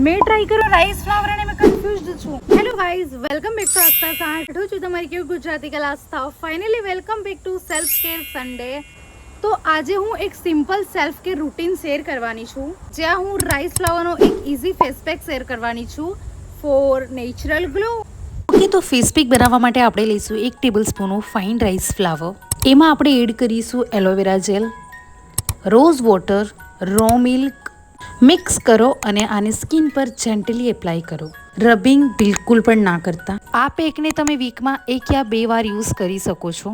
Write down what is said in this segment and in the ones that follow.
મેં ટ્રાય કર્યો rice flower અને મેં કન્ફ્યુઝડ છું. Hello guys, welcome back to Aastha સાઠ. હું છું તમારી કેવું ગુજરાતી કલા Aastha. Finally welcome back to self care Sunday. તો આજે હું એક simple self care routine share કરવાની છું, જ્યાં હું રાઈસ ફ્લાવરનો એક ઇઝી ફેસ પેક શેર કરવાની છું ફોર નેચરલ ગ્લો. ઓકે, તો ફેસ પેક બનાવવા માટે આપણે લઈશું 1 ટેબલસ્પૂન ફાઇન રાઈસ ફ્લાવર. એમાં આપણે એડ કરીશું aloe vera gel, rose water, raw milk. Mix કરો અને આને સ્કિન પર જેન્ટલી એપ્લાય કરો. રબિંગ બિલકુલ પણ ના કરતા. આ પેકને તમે વીકમાં 1 યા 2 વાર યુઝ કરી શકો છો,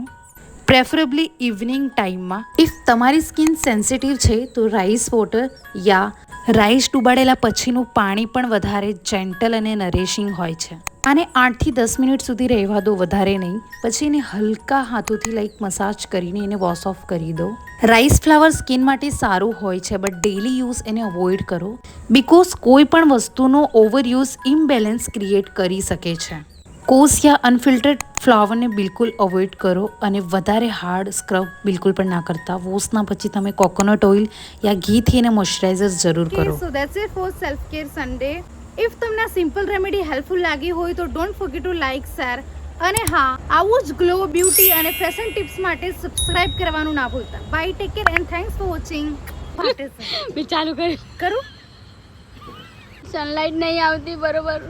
પ્રેફરેબલી ઇવનિંગ ટાઈમમાં. ઇફ તમારી સ્કિન સેન્સિટિવ છે તો રાઈસ વોટર યા રાઈસ ડુબાડેલા પછીનું પાણી પણ વધારે જેન્ટલ અને નરેશિંગ હોય છે. આને 8 થી 10 મિનિટ સુધી રહેવા દો, વધારે નહીં. પછી એને હલકા હાથોથી મસાજ કરીને એને વોશ ઓફ કરી દો. રાઈસ ફ્લાવર સ્કિન માટે સારું હોય છે, બટ ડેલી યુઝ એને અવોઇડ કરો, બિકોઝ કોઈ પણ વસ્તુનો ઓવરયુઝ ઇમ્બેલેન્સ ક્રિએટ કરી શકે છે. કોસ યા અનફિલ્ટર્ડ ફ્લાવરને બિલકુલ અવોઇડ કરો અને વધારે હાર્ડ સ્ક્રબ બિલકુલ પણ ના કરતા. વોશના પછી તમે કોકોનટ ઓઇલ યા ઘીથી એને મોઇશ્ચરાઇઝર જરૂર કરો. So that's it for self care Sunday. If તમને આ સિમ્પલ રેમેડી હેલ્પફુલ લાગી હોય તો don't forget to like, share અને હા, આવું જ ગ્લો, બ્યુટી અને ફેશન ટિપ્સ માટે સબસ્ક્રાઇબ કરવાનું ના ભૂલતા. Bye, take care and thanks for watching. મેં ચાલુ કરું? સનલાઇટ નહીં આવતી બરોબર.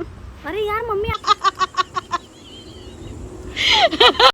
અરે યાર મમ્મી